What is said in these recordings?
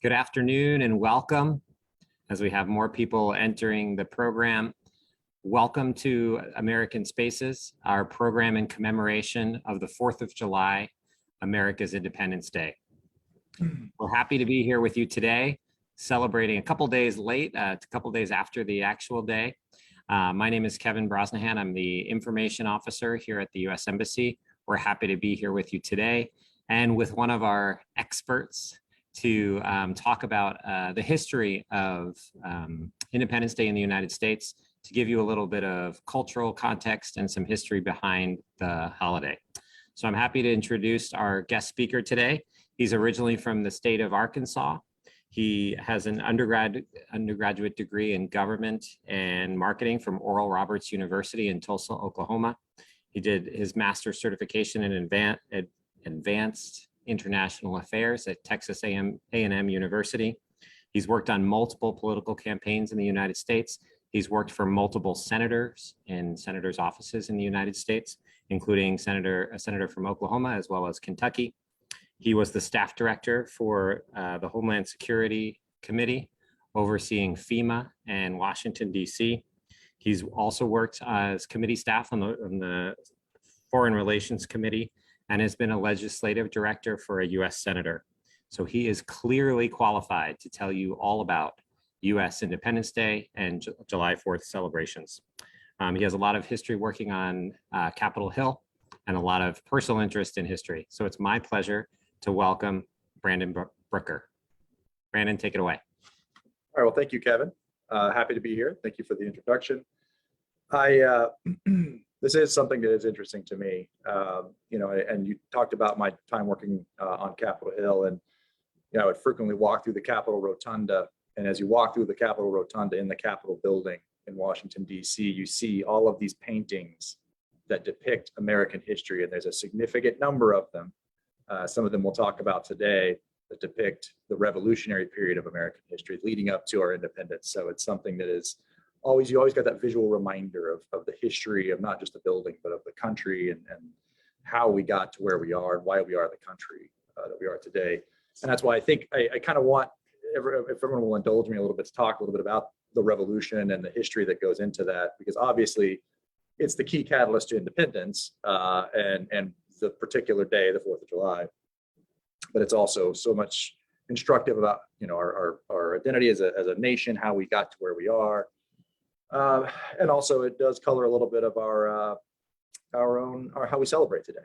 Good afternoon and welcome. As we have more people entering the program, welcome to American Spaces, our program in commemoration of the 4th of July, America's Independence Day. We're happy to be here with you today, celebrating a couple days late, a couple days after the actual day. My name is Kevin Brosnahan. I'm the information officer here at the U.S. Embassy. We're happy to be here with you today and with one of our experts to talk about the history of Independence Day in the United States, to give you a little bit of cultural context and some history behind the holiday. So I'm happy to introduce our guest speaker today. He's originally from the state of Arkansas. He has an undergraduate degree in government and marketing from Oral Roberts University in Tulsa, Oklahoma. He did his master's certification in advanced international affairs at Texas A&M University. He's worked on multiple political campaigns in the United States. He's worked for multiple senators in senators' offices in the United States, including a senator from Oklahoma as well as Kentucky. He was the staff director for the Homeland Security Committee, overseeing FEMA and Washington, D.C. He's also worked as committee staff on the Foreign Relations Committee and has been a legislative director for a U.S. senator. So he is clearly qualified to tell you all about U.S. Independence Day and July 4th celebrations. He has a lot of history working on Capitol Hill and a lot of personal interest in history. So it's my pleasure to welcome Brandon Brooker. Brandon, take it away. All right, well, thank you, Kevin. Happy to be here. Thank you for the introduction. This is something that is interesting to me, and you talked about my time working on Capitol Hill, and I would frequently walk through the Capitol Rotunda, and as you walk through the Capitol Rotunda in the Capitol building in Washington, D.C., you see all of these paintings that depict American history, and there's a significant number of them. Some of them we'll talk about today that depict the revolutionary period of American history leading up to our independence. So it's something that is you always got that visual reminder of the history of not just the building, but of the country and how we got to where we are and why we are the country that we are today. And that's why I think I kind of want, if everyone will indulge me a little bit, to talk a little bit about the revolution and the history that goes into that, because obviously it's the key catalyst to independence and the particular day, the 4th of July. But it's also so much instructive about our identity as a nation, how we got to where we are. And also it does color a little bit of our how we celebrate today.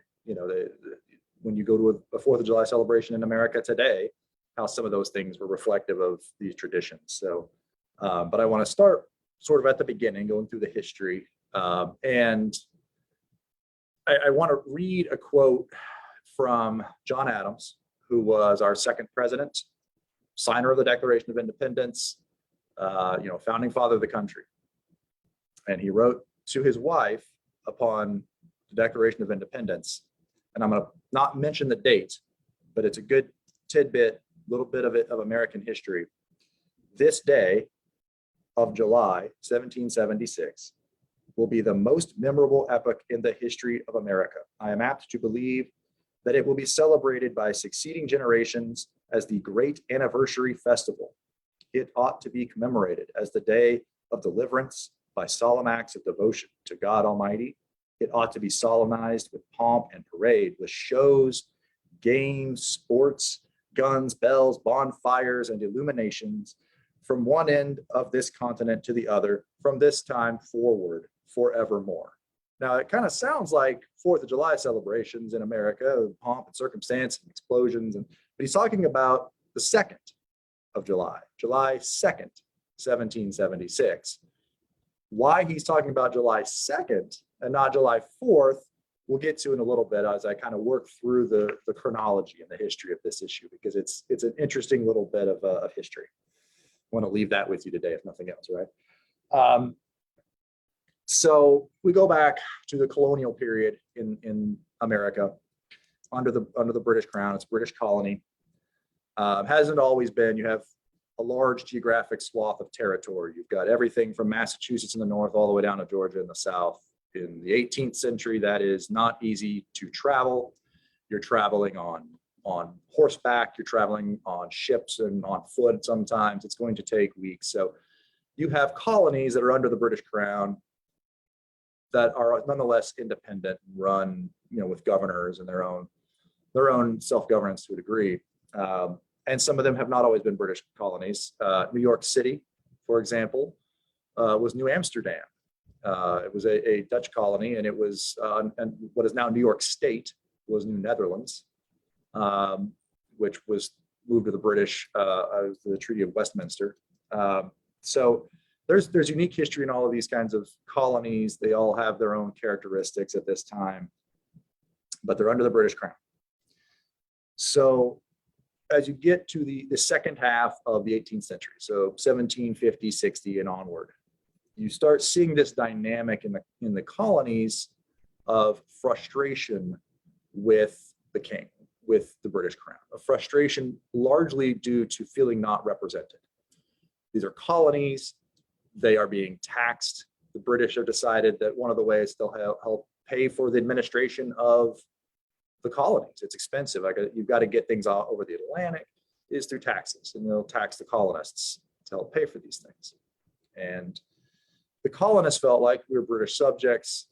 When you go to a 4th of July celebration in America today, how some of those things were reflective of these traditions. So, but I want to start sort of at the beginning, going through the history. And I want to read a quote from John Adams, who was our second president, signer of the Declaration of Independence, founding father of the country. And he wrote to his wife upon the Declaration of Independence, and I'm going to not mention the date, but it's a good tidbit, little bit of it of American history. This day of July 1776 will be the most memorable epoch in the history of America. I am apt to believe that it will be celebrated by succeeding generations as the great anniversary festival. It ought to be commemorated as the day of deliverance by solemn acts of devotion to God Almighty. It ought to be solemnized with pomp and parade, with shows, games, sports, guns, bells, bonfires, and illuminations from one end of this continent to the other, from this time forward, forevermore. Now, it kind of sounds like 4th of July celebrations in America, pomp and circumstance and explosions, but he's talking about the 2nd of July, July 2nd, 1776. Why he's talking about July 2nd and not July 4th, we'll get to in a little bit as I kind of work through the chronology and the history of this issue, because it's an interesting little bit of history. I want to leave that with you today, if nothing else, right? So we go back to the colonial period in America under the British Crown. It's a British colony. Hasn't always been. You have a large geographic swath of territory. You've got everything from Massachusetts in the north all the way down to Georgia in the south. In the 18th century, that is not easy to travel. You're traveling on horseback, you're traveling on ships and on foot. Sometimes it's going to take weeks. So you have colonies that are under the British Crown that are nonetheless independent, run, with governors and their own self-governance to a degree. And some of them have not always been British colonies. New York City, for example, was New Amsterdam. It was a Dutch colony, and it was, and what is now New York State was New Netherlands, which was moved to the British as the Treaty of Westminster. So there's unique history in all of these kinds of colonies. They all have their own characteristics at this time, but they're under the British Crown. So as you get to the second half of the 18th century, so 1750, 60 and onward, you start seeing this dynamic in the colonies of frustration with the king, with the British Crown, a frustration largely due to feeling not represented. These are colonies. They are being taxed. The British have decided that one of the ways they'll help pay for the administration of the colonies, it's expensive. You've got to get things out over the Atlantic, is through taxes, and they'll tax the colonists to help pay for these things. And the colonists felt like we were British subjects.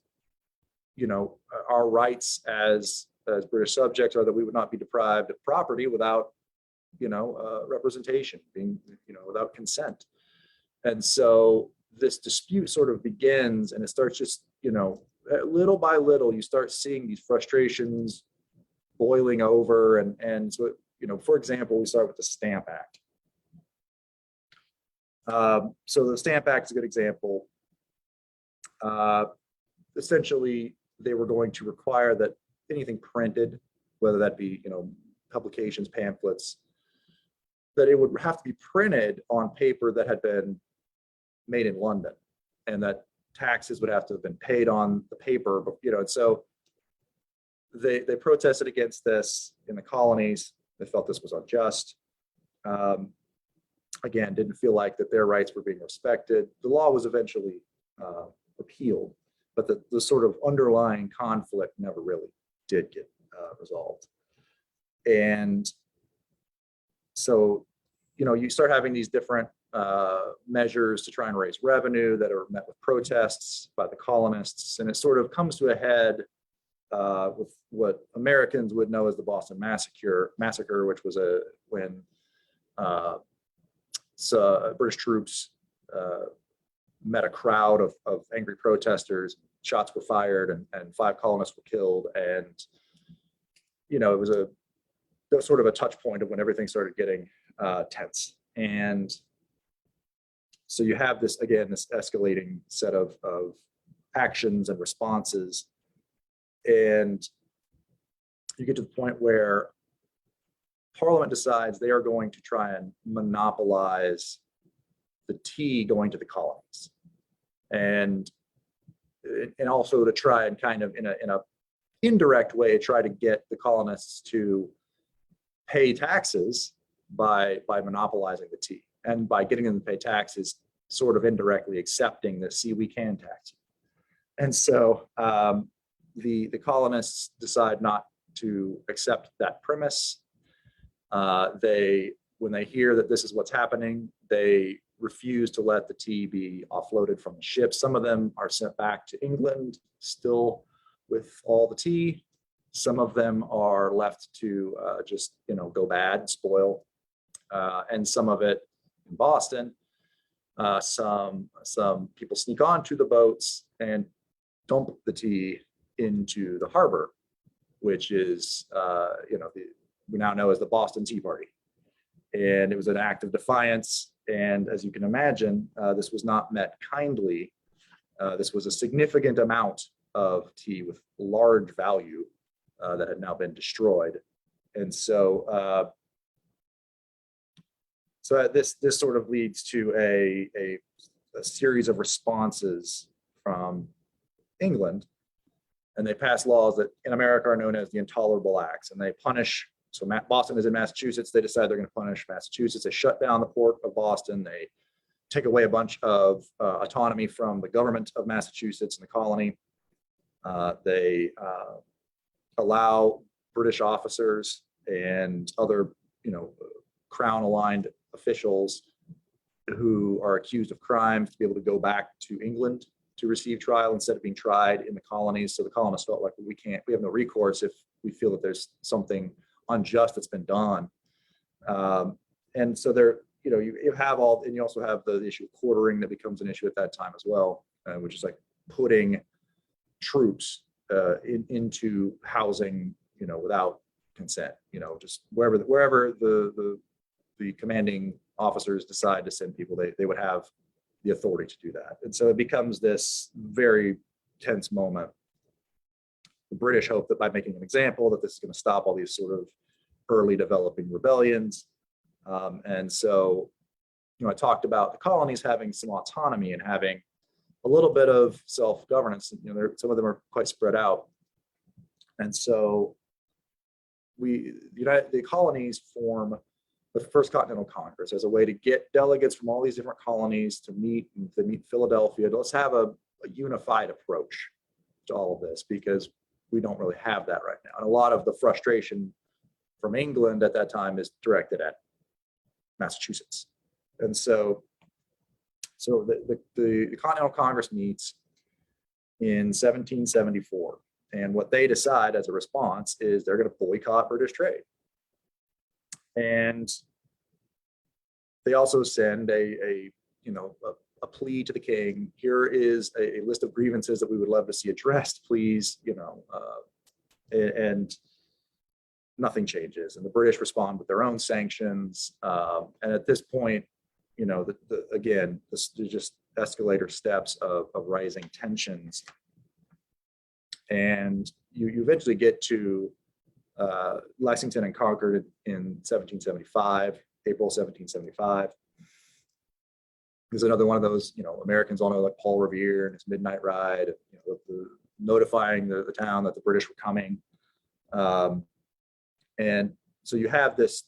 Our rights as British subjects are that we would not be deprived of property without, representation, being, without consent. And so this dispute sort of begins, and it starts just, little by little, you start seeing these frustrations boiling over. And so, for example, we start with the Stamp Act. So the Stamp Act is a good example. Essentially, they were going to require that anything printed, whether that be, publications, pamphlets, that it would have to be printed on paper that had been made in London, and that taxes would have to have been paid on the paper. But, and so they protested against this in the colonies. They felt this was unjust. Again, didn't feel like that their rights were being respected. The law was eventually repealed, but the sort of underlying conflict never really did get resolved. And so, you start having these different measures to try and raise revenue that are met with protests by the colonists, and it sort of comes to a head with what Americans would know as the Boston Massacre, which was when British troops met a crowd of angry protesters. Shots were fired, and 5 colonists were killed, and it was sort of a touch point of when everything started getting tense. And so you have this escalating set of actions and responses, and you get to the point where Parliament decides they are going to try and monopolize the tea going to the colonies, and also to try and kind of in a indirect way try to get the colonists to pay taxes by monopolizing the tea, and by getting them to pay taxes, sort of indirectly accepting that, see, we can tax you. And so the colonists decide not to accept that premise. When they hear that this is what's happening, they refuse to let the tea be offloaded from the ships. Some of them are sent back to England still with all the tea. Some of them are left to just go bad, spoil, and some of it in Boston. Some people sneak onto the boats and dump the tea into the harbor, which is we now know as the Boston Tea Party. And it was an act of defiance. And as you can imagine, this was not met kindly. This was a significant amount of tea with large value that had now been destroyed. And so this sort of leads to a series of responses from England, and they pass laws that in America are known as the Intolerable Acts, and they punish. So Boston is in Massachusetts. They decide they're going to punish Massachusetts. They shut down the port of Boston. They take away a bunch of autonomy from the government of Massachusetts and the colony. They allow British officers and other, crown-aligned officials who are accused of crimes to be able to go back to England to receive trial instead of being tried in the colonies. So the colonists felt like we have no recourse if we feel that there's something unjust that's been done. And so there, you have all, and you also have the issue of quartering that becomes an issue at that time as well, which is like putting troops into housing, without consent, just wherever the commanding officers decide to send people, they would have the authority to do that. And so it becomes this very tense moment. The British hope that by making an example, that this is going to stop all these sort of early developing rebellions. And so, I talked about the colonies having some autonomy and having a little bit of self-governance. Some of them are quite spread out. And so the colonies form the First Continental Congress as a way to get delegates from all these different colonies to meet in Philadelphia. Let's have a unified approach to all of this, because we don't really have that right now. And a lot of the frustration from England at that time is directed at Massachusetts. And so the Continental Congress meets in 1774. And what they decide as a response is they're going to boycott British trade. And they also send a plea to the king. Here is a list of grievances that we would love to see addressed, please, and nothing changes. And the British respond with their own sanctions. And at this point, again, there's just escalator steps of rising tensions. And you eventually get to Lexington and Concord in 1775, April 1775. There's another one of those, Americans all know, like Paul Revere and his midnight ride, notifying the town that the British were coming. And so you have this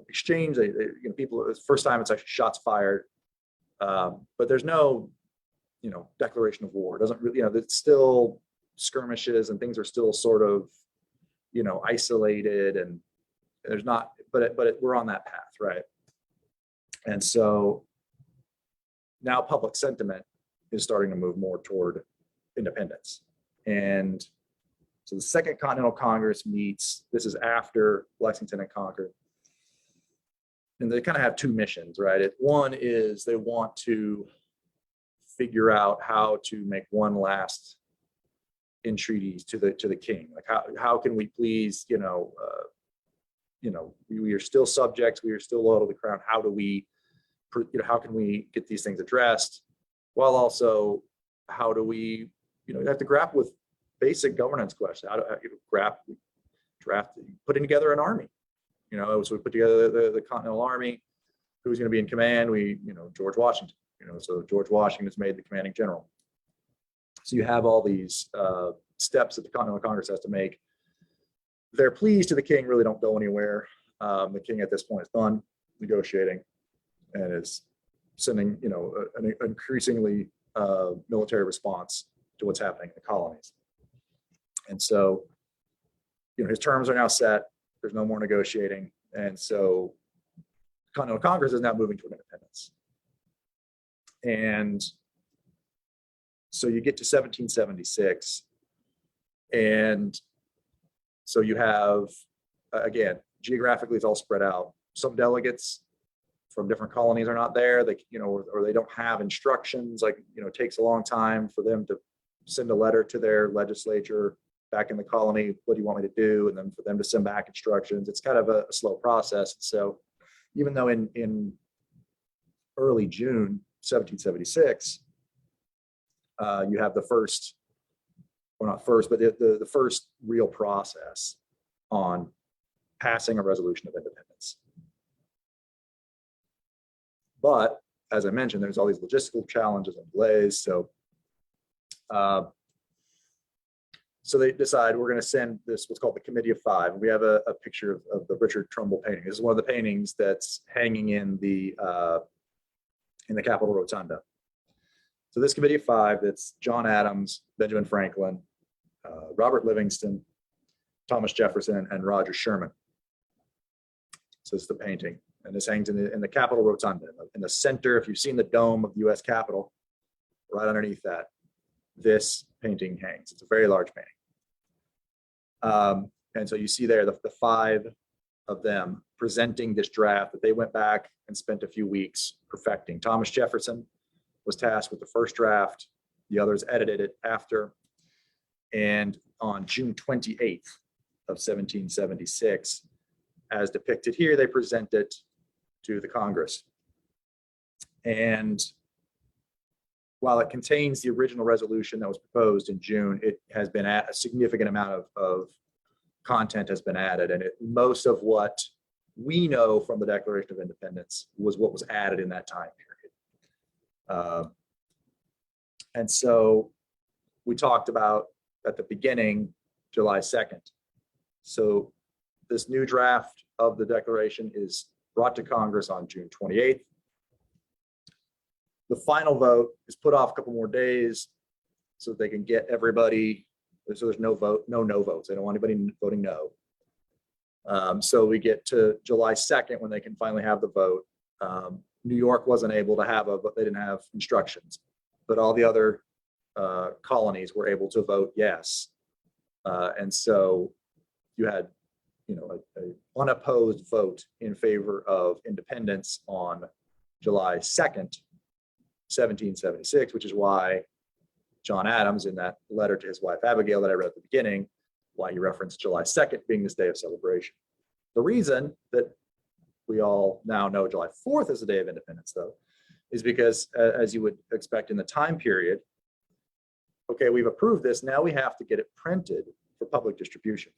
exchange. People, it's the first time it's actually shots fired, but there's no, declaration of war. It doesn't really, it's still skirmishes and things are still sort of, isolated, and there's not, but we're on that path, right? And so now public sentiment is starting to move more toward independence. And so the Second Continental Congress meets, this is after Lexington and Concord. And they kind of have two missions, right? One is they want to figure out how to make one last entreaties to the king. Like how can we please, we are still subjects, we are still loyal to the crown. How do we, how can we get these things addressed? While also, how do we, you have to grapple with basic governance questions. How do you putting together an army? So we put together the Continental Army. Who's going to be in command? George Washington. So George Washington is made the commanding general. So you have all these steps that the Continental Congress has to make. Their pleas to the king really don't go anywhere. The king at this point is done negotiating and is sending, an increasingly military response to what's happening in the colonies. And so, his terms are now set. There's no more negotiating. And so Continental Congress is now moving toward independence. And so you get to 1776. And so you have, again, geographically, it's all spread out. Some delegates from different colonies are not there. They, or they don't have instructions. Like, it takes a long time for them to send a letter to their legislature back in the colony. What do you want me to do? And then for them to send back instructions. It's kind of a slow process. So even though in early June 1776, you have the first, well, not first, but the first real process on passing a resolution of independence. But as I mentioned, there's all these logistical challenges and delays. So they decide we're going to send this, what's called the Committee of Five. We have a picture of the Richard Trumbull painting. This is one of the paintings that's hanging in the Capitol Rotunda. So this Committee of Five, that's John Adams, Benjamin Franklin, Robert Livingston, Thomas Jefferson, and Roger Sherman. So it's the painting. And this hangs in the Capitol Rotunda. In the center, if you've seen the dome of the US Capitol, right underneath that, this painting hangs. It's a very large painting. And so you see there the five of them presenting this draft that they went back and spent a few weeks perfecting. Thomas Jefferson was tasked with the first draft. The others edited it after. And on June 28th of 1776, as depicted here, they present it to the Congress. And while it contains the original resolution that was proposed in June, it has been a significant amount of content has been added. And most of what we know from the Declaration of Independence was what was added in that time period. And so we talked about at the beginning, July 2nd. So this new draft of the Declaration is brought to Congress on June 28th. The final vote is put off a couple more days so they can get everybody, so there's no votes. They don't want anybody voting no. So we get to July 2nd when they can finally have the vote. New York wasn't able to have but they didn't have instructions, but all the other colonies were able to vote yes. And so you had, an unopposed vote in favor of independence on July 2nd, 1776, which is why John Adams, in that letter to his wife Abigail that I read at the beginning, why he referenced July 2nd being this day of celebration. The reason that we all now know July 4th is the day of independence, though, is because, as you would expect in the time period, okay, we've approved this, now we have to get it printed for public distribution.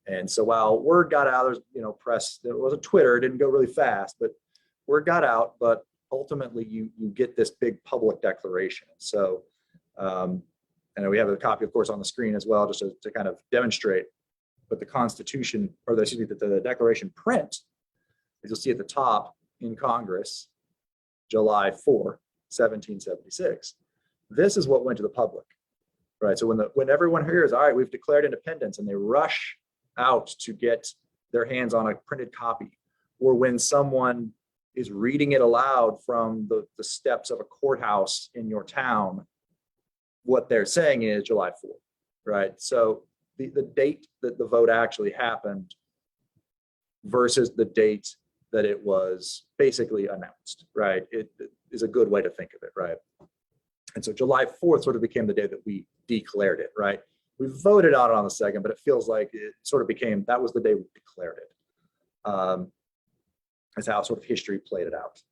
And so while word got out, there's, press, there was a Twitter, it didn't go really fast, but word got out, but ultimately you get this big public declaration. So, and we have a copy, of course, on the screen as well, just to kind of demonstrate. But the Constitution, or the Declaration print, as you'll see at the top in Congress, July 4, 1776. This is what went to the public, right? So when everyone hears, all right, we've declared independence, and they rush out to get their hands on a printed copy, or when someone is reading it aloud from the steps of a courthouse in your town, what they're saying is July 4th, right? So the date that the vote actually happened versus the date that it was basically announced, right? It is a good way to think of it, right? And so July 4th sort of became the day that we declared it, right? We voted on it on the 2nd, but it feels like it sort of became, that was the day we declared it. That's how sort of history played it out.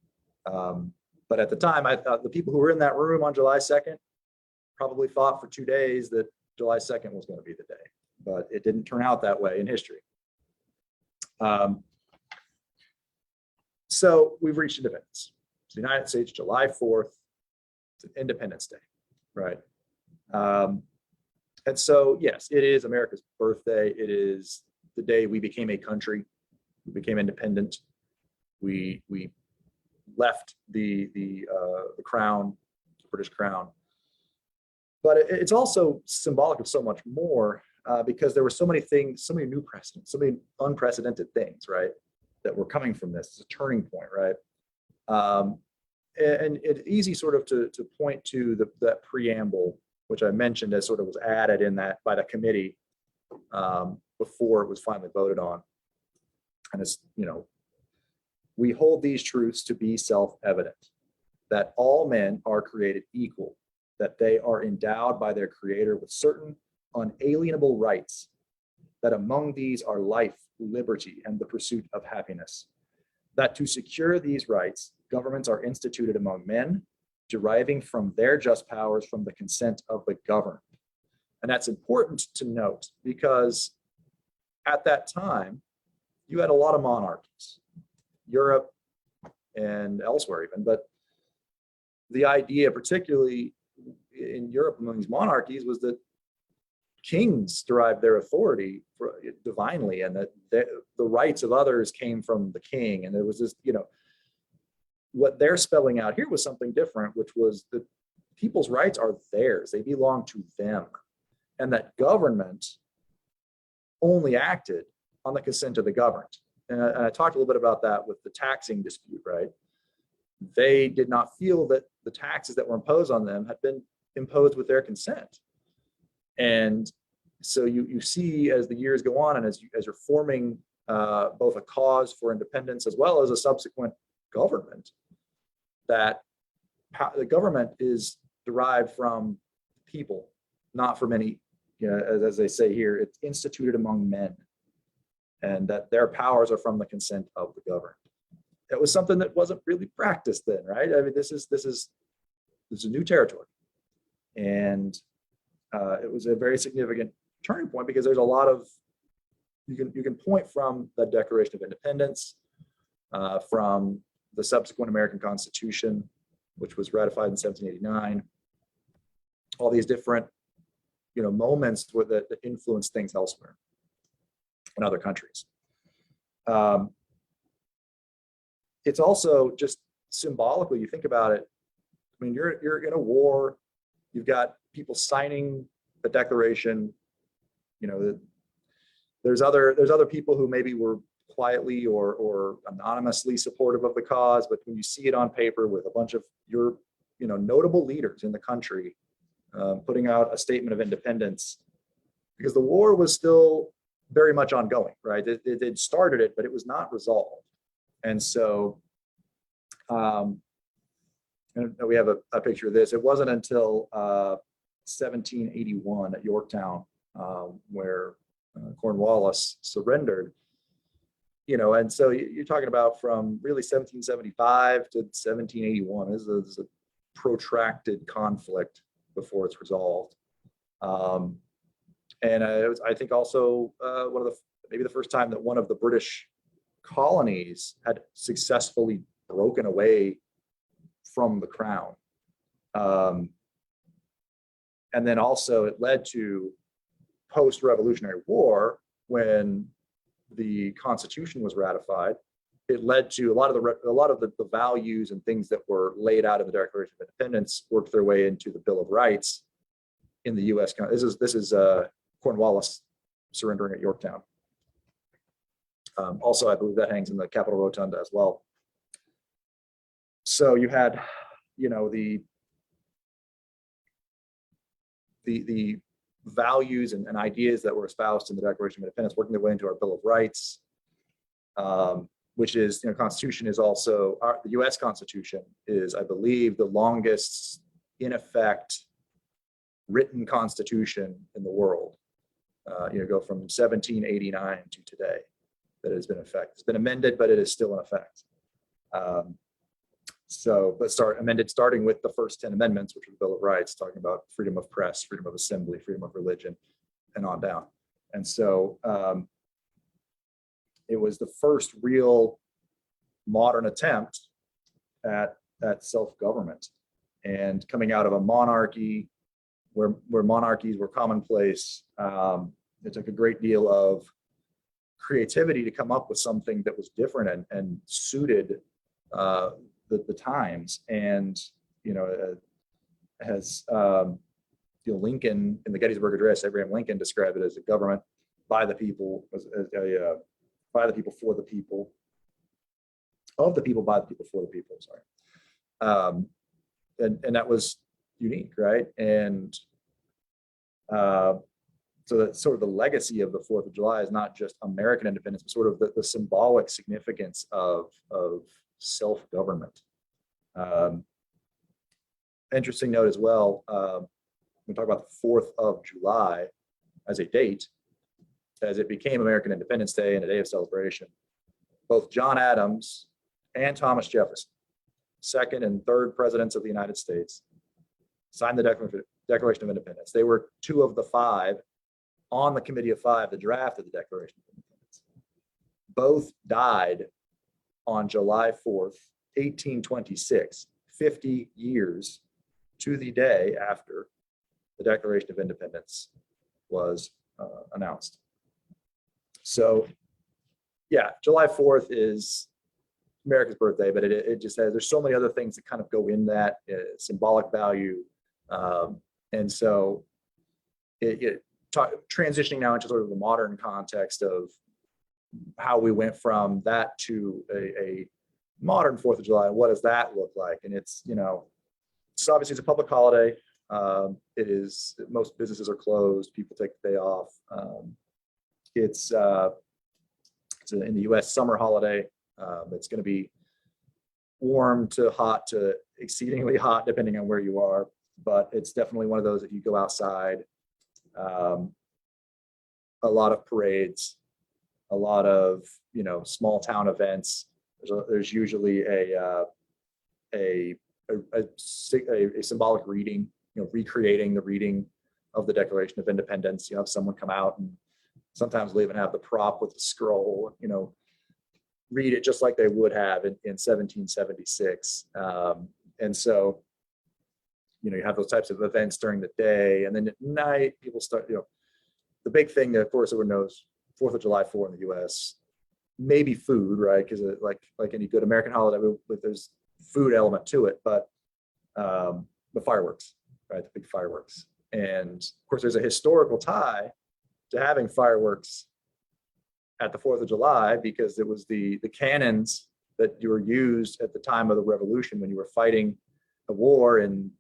But at the time, I thought the people who were in that room on July 2nd probably thought for 2 days that July 2nd was going to be the day, but it didn't turn out that way in history. So we've reached independence. It's the United States, July 4th, it's an Independence Day, right? And so, yes, it is America's birthday. It is the day we became a country, we became independent. We left the crown, the British crown. But it's also symbolic of so much more because there were so many things, so many new precedents, so many unprecedented things, right, that were coming from this. It's a turning point, right? And it's easy sort of to point to that preamble, which I mentioned as sort of was added in that by the committee before it was finally voted on. And it's, we hold these truths to be self-evident, that all men are created equal, that they are endowed by their creator with certain unalienable rights, that among these are life, liberty, and the pursuit of happiness, that to secure these rights, governments are instituted among men, deriving from their just powers from the consent of the governed. And that's important to note because at that time, you had a lot of monarchies, Europe and elsewhere even, but the idea, particularly in Europe among these monarchies, was that kings derived their authority divinely, and that the rights of others came from the king. And there was this, what they're spelling out here was something different, which was that people's rights are theirs, they belong to them, and that government only acted on the consent of the governed. I talked a little bit about that with the taxing dispute, right? They did not feel that the taxes that were imposed on them had been imposed with their consent. And so you see as the years go on and as you're forming both a cause for independence as well as a subsequent government, that the government is derived from people, not from any, as they say here, it's instituted among men, and that their powers are from the consent of the governed. It was something that wasn't really practiced then, right? I mean, this is a new territory, and it was a very significant turning point because there's a lot of you can point from the Declaration of Independence, from the subsequent American Constitution, which was ratified in 1789. All these different moments that influence things elsewhere in other countries. It's also just symbolically, you think about it. I mean, you're in a war. You've got people signing the Declaration. There's other people who maybe were quietly or anonymously supportive of the cause, but when you see it on paper with a bunch of your notable leaders in the country putting out a statement of independence, because the war was still very much ongoing, right? They'd started it, but it was not resolved. And so and we have a picture of this. It wasn't until 1781 at Yorktown where Cornwallis surrendered, and so you're talking about from really 1775 to 1781. This is a protracted conflict before it's resolved. And I think also maybe the first time that one of the British colonies had successfully broken away from the crown. And then also it led to post-Revolutionary War, when the Constitution was ratified. It led to a lot of the values and things that were laid out in the Declaration of Independence worked their way into the Bill of Rights in the U.S. This is Cornwallis surrendering at Yorktown. Also, I believe that hangs in the Capitol Rotunda as well. So you had, the values and ideas that were espoused in the Declaration of Independence working their way into our Bill of Rights, which is, Constitution is also, the U.S. Constitution is, I believe, the longest in effect written constitution in the world. Go from 1789 to today that it has been in effect. It's been amended, but it is still in effect. Amended starting with the first 10 amendments, which are the Bill of Rights, talking about freedom of press, freedom of assembly, freedom of religion, and on down. And so it was the first real modern attempt at self-government, and coming out of a monarchy where monarchies were commonplace. It took a great deal of creativity to come up with something that was different and suited the times. And has Lincoln, in the Gettysburg Address, Abraham Lincoln described it as a government by the people, by the people for the people, of the people by the people for the people. Sorry, and that was unique, right? And so that's sort of the legacy of the 4th of July is not just American independence, but sort of the symbolic significance of self-government. Interesting note as well, we talk about the 4th of July as a date, as it became American Independence Day and a day of celebration. Both John Adams and Thomas Jefferson, second and third presidents of the United States, signed the Declaration of Independence. They were 2 of the 5 on the Committee of 5 that drafted the Declaration of Independence. Both died on July 4th, 1826, 50 years to the day after the Declaration of Independence was announced. So, yeah, July 4th is America's birthday, but it just has, there's so many other things that kind of go in that symbolic value. And so transitioning now into sort of the modern context of how we went from that to a modern 4th of July. What does that look like? And it's, so obviously it's a public holiday. It is, most businesses are closed. People take the day off. It's in the US summer holiday. It's going to be warm to hot to exceedingly hot, depending on where you are. But it's definitely one of those that you go outside. A lot of parades, a lot of small town events. There's usually a symbolic reading, recreating the reading of the Declaration of Independence. You have someone come out, and sometimes they'll even have the prop with the scroll, read it just like they would have in 1776. And so, you have those types of events during the day, and then at night people start, the big thing that, of course, everyone knows 4th of July for in the US, maybe food, right? Because like any good American holiday, there's food element to it, but the fireworks, right? The big fireworks. And of course, there's a historical tie to having fireworks at the 4th of July, because it was the cannons that were used at the time of the Revolution when you were fighting a war in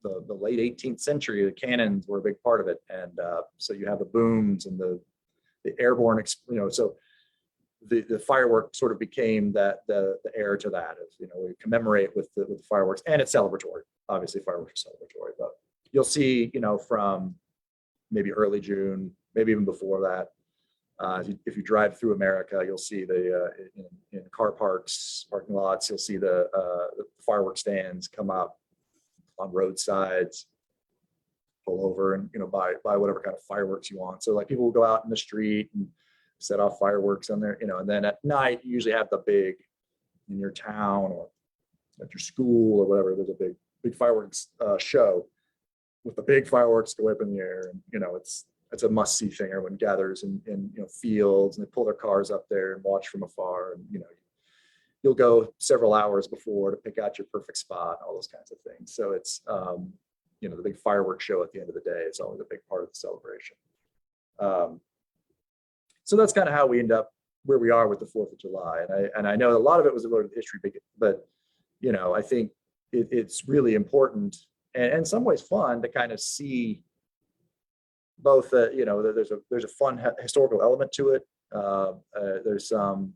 the late 18th century. The cannons were a big part of it. And so you have the booms and the airborne, so the firework sort of became the heir to that. We commemorate with the fireworks, and it's celebratory. Obviously, fireworks are celebratory, but you'll see, from maybe early June, maybe even before that. If you drive through America, you'll see in car parks, parking lots, you'll see the firework stands come up on roadsides, pull over and buy whatever kind of fireworks you want. So like people will go out in the street and set off fireworks on there, and then at night you usually have the big, in your town or at your school or whatever, there's a big fireworks show with the big fireworks go up in the air, and it's a must-see thing. Everyone gathers in fields, and they pull their cars up there and watch from afar. And you'll go several hours before to pick out your perfect spot, all those kinds of things. So it's the big fireworks show at the end of the day. It's always a big part of the celebration. So that's kind of how we end up where we are with the 4th of July. And I know a lot of it was devoted to history, but I think it's really important and in some ways fun to kind of see both, there's a fun historical element to it. There's some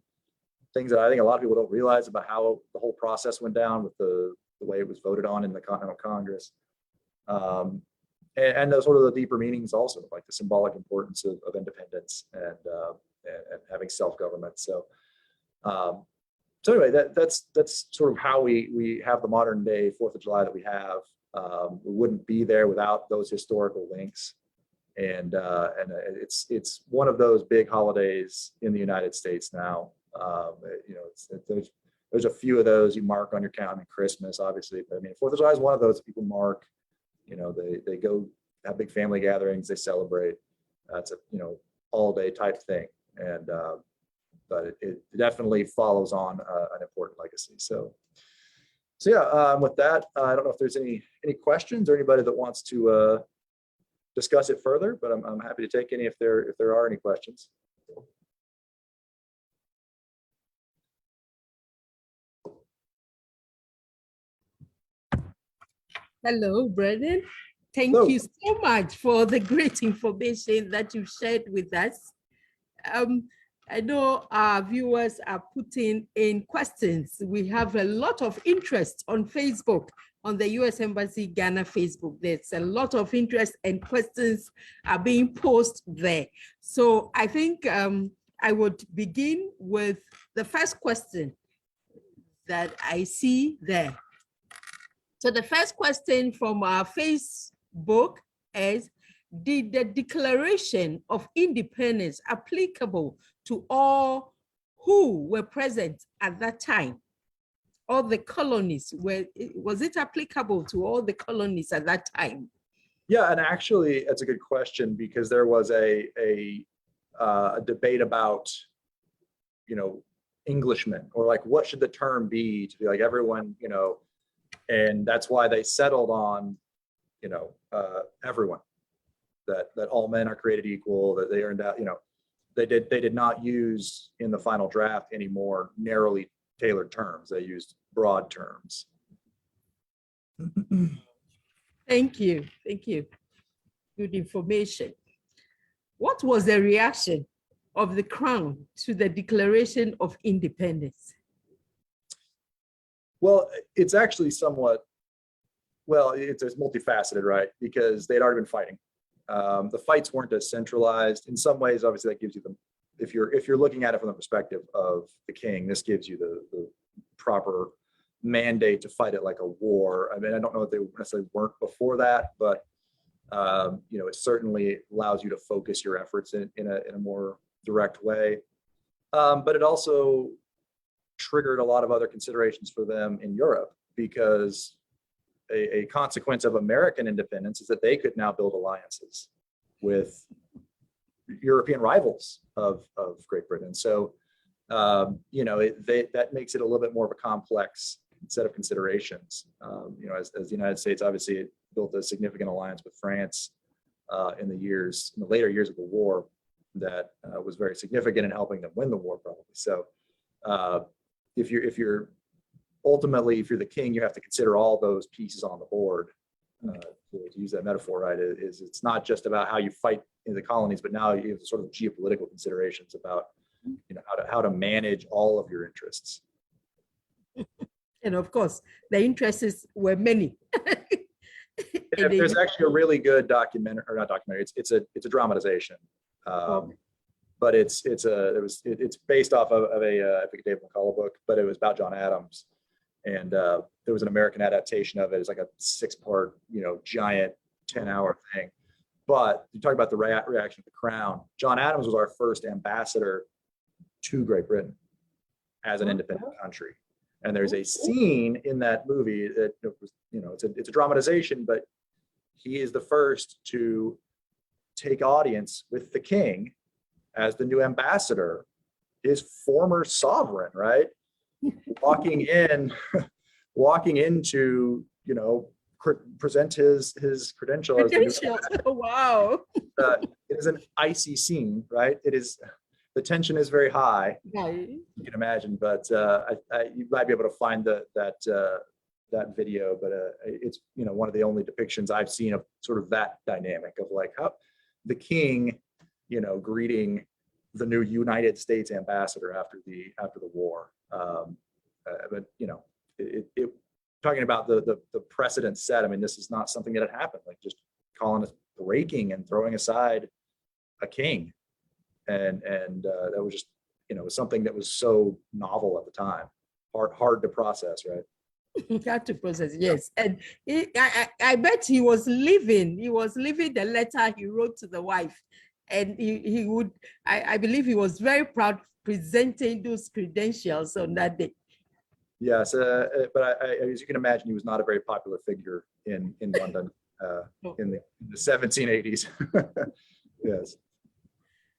things that I think a lot of people don't realize about how the whole process went down with the way it was voted on in the Continental Congress. And the sort of the deeper meanings also, like the symbolic importance of independence and having self-government. So anyway, that's sort of how we have the modern day 4th of July that we have. We wouldn't be there without those historical links. And it's one of those big holidays in the United States now. There's a few of those you mark on your calendar. Christmas, obviously, but I mean, 4th of July is one of those that people mark. They go have big family gatherings, they celebrate. It's a all day type thing, and but it definitely follows on an important legacy. So yeah. With that, I don't know if there's any questions or anybody that wants to discuss it further, but I'm happy to take any if there are any questions. Hello, Brendan. Thank Hello. you so much for the great information that you shared with us. I know our viewers are putting in questions. We have a lot of interest on Facebook, on the U.S. Embassy Ghana Facebook. There's a lot of interest and questions are being posed there. So I think I would begin with the first question that I see there. So the first question from our Facebook is, did the Declaration of Independence applicable to all who were present at that time? All the colonies, was it applicable to all the colonies at that time? Yeah, and actually, that's a good question, because there was a debate about, Englishmen, or like what should the term be to be like everyone, and that's why they settled on, everyone, that all men are created equal, that they earned out, they did not use in the final draft any more narrowly tailored terms. They used broad terms. Thank you. Thank you. Good information. What was the reaction of the Crown to the Declaration of Independence? Well, it's actually somewhat, well, it's multifaceted, right? Because they'd already been fighting. The fights weren't as centralized. In some ways, obviously, that gives you the, if you're looking at it from the perspective of the king, this gives you the proper mandate to fight it like a war. I mean, I don't know if they necessarily weren't before that, but you know, it certainly allows you to focus your efforts in a more direct way. But it also triggered a lot of other considerations for them in Europe, because a consequence of American independence is that they could now build alliances with European rivals of Great Britain. So, you know, that makes it a little bit more of a complex set of considerations. You know, as the United States obviously built a significant alliance with France in the later years of the war that was very significant in helping them win the war, probably. So, if you're ultimately, if you're the king, you have to consider all those pieces on the board. To use that metaphor, right? It's not just about how you fight in the colonies, but now you have sort of geopolitical considerations about, you know, how to manage all of your interests. And of course, the interests were many. There's actually a really good documentary, or not documentary. It's a dramatization, but it's based off of a I think a David McCullough book, but it was about John Adams, and there was an American adaptation of it. It's like a 6-part, you know, giant 10-hour thing. But you talk about the reaction of the Crown. John Adams was our first ambassador to Great Britain as an independent country. And there's a scene in that movie that, you know, it's a dramatization, but he is the first to take audience with the king as the new ambassador, his former sovereign, right? Walking into, you know, present his credential. Credentials. Wow. It is an icy scene, right? It is. The tension is very high, Right. you can imagine, but you might be able to find that video, but it's, you know, one of the only depictions I've seen of sort of that dynamic of like how the king, you know, greeting the new United States ambassador after the war. But you know, talking about the precedent set. I mean, this is not something that had happened. Like just colonists breaking and throwing aside a king. And that was just, you know, something that was so novel at the time, hard to process, right? Hard to process, yes. And I bet he was living the letter he wrote to the wife, and he would, I believe he was very proud presenting those credentials on that day. Yes, but as you can imagine, he was not a very popular figure in London in the 1780s. Yes.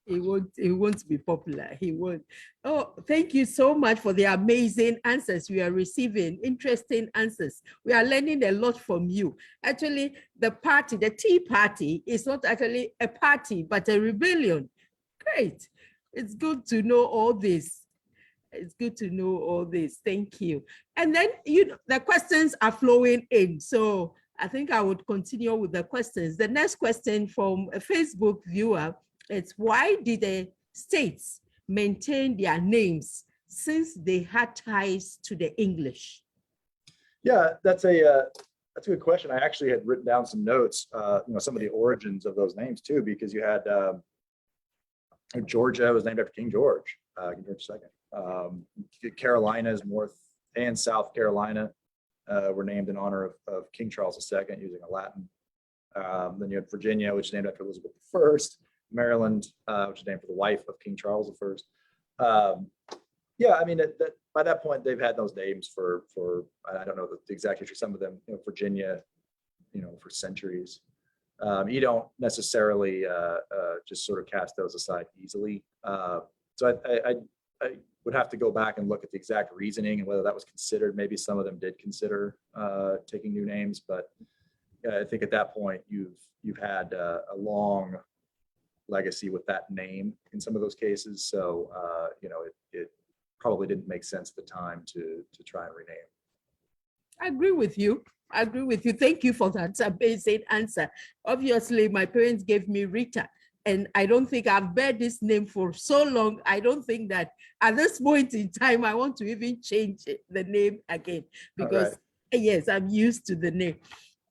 He won't be popular. He won't. Oh, thank you so much for the amazing answers we are receiving. Interesting answers. We are learning a lot from you. Actually, the Tea Party is not actually a party, but a rebellion. Great. It's good to know all this. It's good to know all this. Thank you. And then, you know, the questions are flowing in. So I think I would continue with the questions. The next question from a Facebook viewer, it's why did the states maintain their names since they had ties to the English? Yeah, that's a good question. I actually had written down some notes, you know, some of the origins of those names too, because you had Georgia was named after King George, King George II. Carolinas, North and South Carolina, were named in honor of King Charles II using a Latin. Then you had Virginia, which is named after Elizabeth I. Maryland, which is named for the wife of King Charles I. Yeah, I mean, by that point, they've had those names for I don't know the exact history. Some of them, you know, Virginia, you know, for centuries. You don't necessarily just sort of cast those aside easily. So I would have to go back and look at the exact reasoning and whether that was considered. Maybe some of them did consider taking new names, but I think at that point you've had a long legacy with that name in some of those cases. So, it probably didn't make sense at the time to try and rename. I agree with you. I agree with you. Thank you for that amazing answer. Obviously, my parents gave me Rita, and I don't think I've bear this name for so long. I don't think that at this point in time, I want to even change the name again, because yes, I'm used to the name.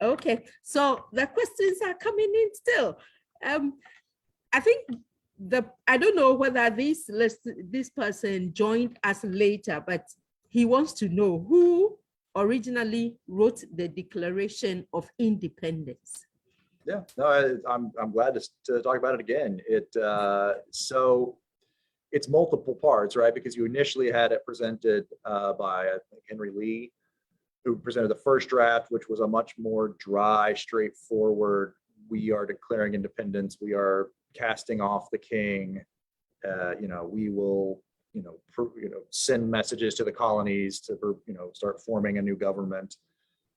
Okay, so the questions are coming in still. I think I don't know whether this person joined us later, but he wants to know who originally wrote the Declaration of Independence. Yeah, no, I'm glad to talk about it again. So it's multiple parts, right? Because you initially had it presented by, I think, Henry Lee, who presented the first draft, which was a much more dry, straightforward. We are declaring independence. We are casting off the king. We will, send messages to the colonies to, start forming a new government.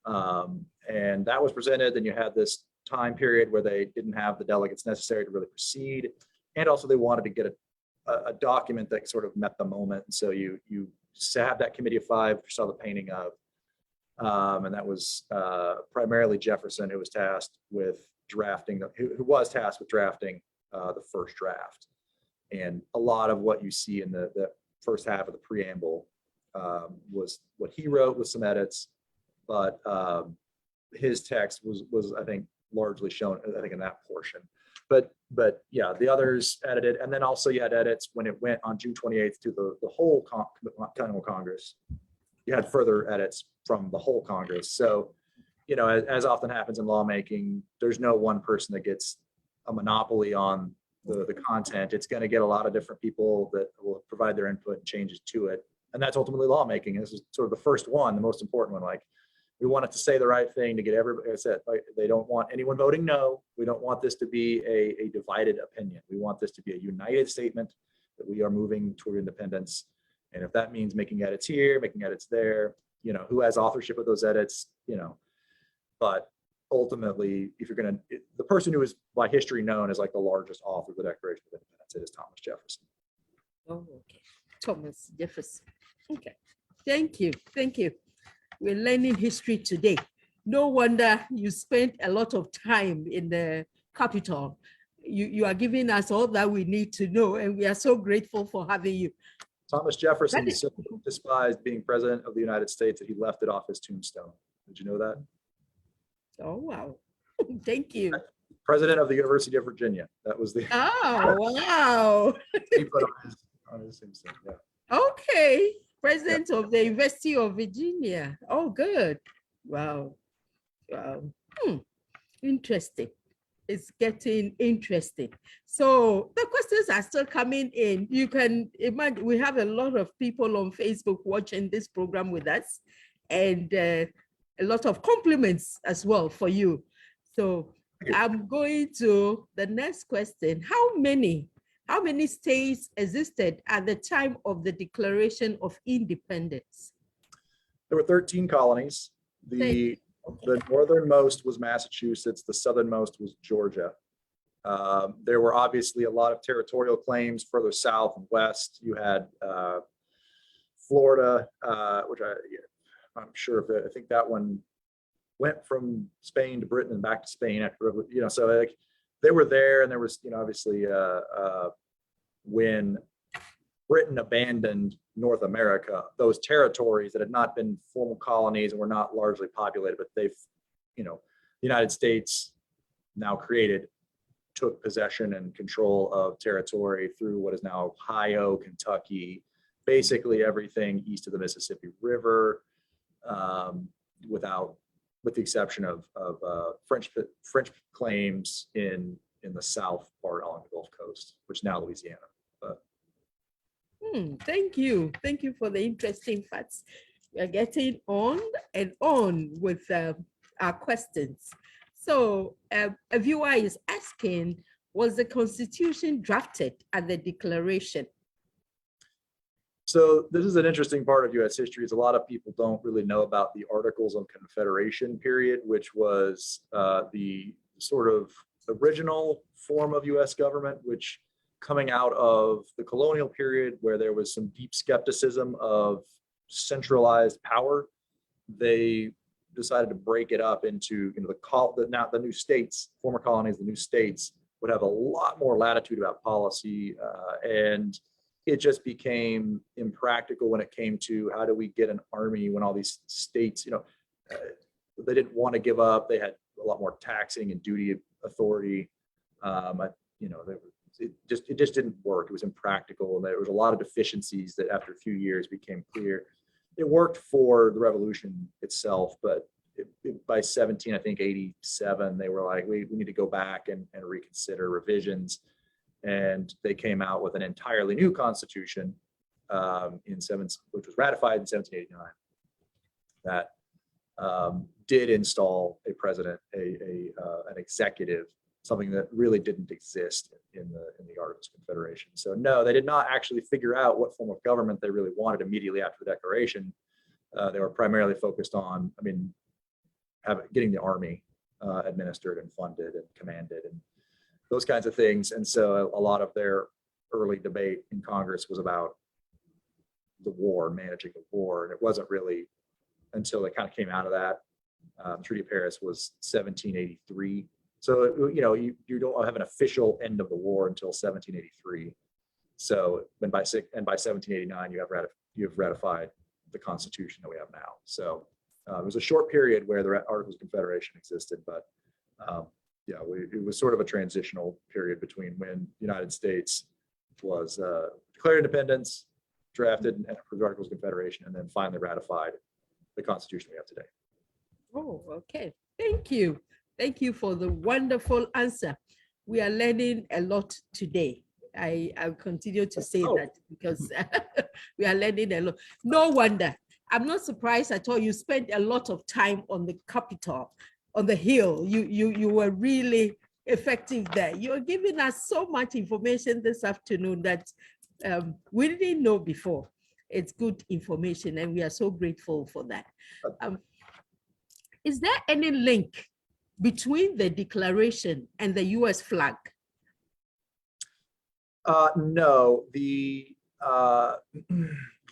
And that was presented. Then you had this time period where they didn't have the delegates necessary to really proceed. And also they wanted to get a document that sort of met the moment. And so you have that committee of five, you saw the painting of, and that was primarily Jefferson, who was tasked with drafting, who was tasked with drafting the first draft. And a lot of what you see in the first half of the preamble was what he wrote with some edits, but his text was I think largely shown, I think, in that portion. But yeah, the others edited, and then also you had edits when it went on June 28th to the whole Continental Congress. You had further edits from the whole Congress. So, as often happens in lawmaking, there's no one person that gets a monopoly on the content. It's going to get a lot of different people that will provide their input and changes to it. And that's ultimately lawmaking. This is sort of the first one, the most important one. Like, we want it to say the right thing to get everybody. I said, like, they don't want anyone voting no. We don't want this to be a divided opinion. We want this to be a united statement that we are moving toward independence. And if that means making edits here, making edits there, who has authorship of those edits, but ultimately, if you're going to, the person who is by history known as like the largest author of the Declaration of Independence, it is Thomas Jefferson. Oh, okay. Thomas Jefferson. Okay. Thank you. Thank you. We're learning history today. No wonder you spent a lot of time in the Capitol. You are giving us all that we need to know, and we are so grateful for having you. Thomas Jefferson so despised being president of the United States that he left it off his tombstone. Did you know that? Oh, wow. Thank you. President of the University of Virginia. That was the. Oh, wow. He put on his tombstone. Yeah. Okay. President of the University of Virginia. Oh, good. Wow. Wow. Interesting. It's getting interesting. So the questions are still coming in. You can imagine we have a lot of people on Facebook watching this program with us, and a lot of compliments as well for you. So I'm going to the next question. How many states existed at the time of the Declaration of Independence? There were 13 colonies. The northernmost was Massachusetts. The southernmost was Georgia. There were obviously a lot of territorial claims further south and west. You had Florida, which I'm sure I think that one went from Spain to Britain and back to Spain after, so like they were there. And there was, obviously when Britain abandoned North America, those territories that had not been formal colonies and were not largely populated, but they've, the United States now created, took possession and control of territory through what is now Ohio, Kentucky, basically everything east of the Mississippi River, with the exception of French claims in the south part along the Gulf Coast, which is now Louisiana. Thank you. Thank you for the interesting facts. We are getting on and on with our questions. So a viewer is asking, was the Constitution drafted at the Declaration? So this is an interesting part of U.S. history. Is a lot of people don't really know about the Articles of Confederation period, which was the sort of original form of US government, which coming out of the colonial period where there was some deep skepticism of centralized power, they decided to break it up into, the new states, former colonies, the new states would have a lot more latitude about policy, and it just became impractical when it came to how do we get an army when all these states, they didn't want to give up. They had a lot more taxing and duty authority. It just didn't work. It was impractical, and there was a lot of deficiencies that after a few years became clear. It worked for the revolution itself, but by 1787, they were like, we need to go back and reconsider revisions. And they came out with an entirely new constitution which was ratified in 1789, that did install a president, an executive, something that really didn't exist in the Articles of Confederation. So no, they did not actually figure out what form of government they really wanted immediately after the Declaration. They were primarily focused on, getting the army administered and funded and commanded and those kinds of things. And so a lot of their early debate in Congress was about the war, managing the war. And it wasn't really until they kind of came out of that. The Treaty of Paris was 1783. So, you don't have an official end of the war until 1783. So by 1789, you have ratified the Constitution that we have now. So it was a short period where the Articles of Confederation existed, but it was sort of a transitional period between when the United States was declared independence, drafted and approved Articles of Confederation, and then finally ratified the Constitution we have today. Oh, okay. Thank you. Thank you for the wonderful answer. We are learning a lot today. I'll continue to say that because we are learning a lot. No wonder. I'm not surprised at all. You spent a lot of time on the Capitol, on the Hill. You were really effective there. You're giving us so much information this afternoon that we didn't know before. It's good information, and we are so grateful for that. Is there any link between the Declaration and the U.S. flag? No, the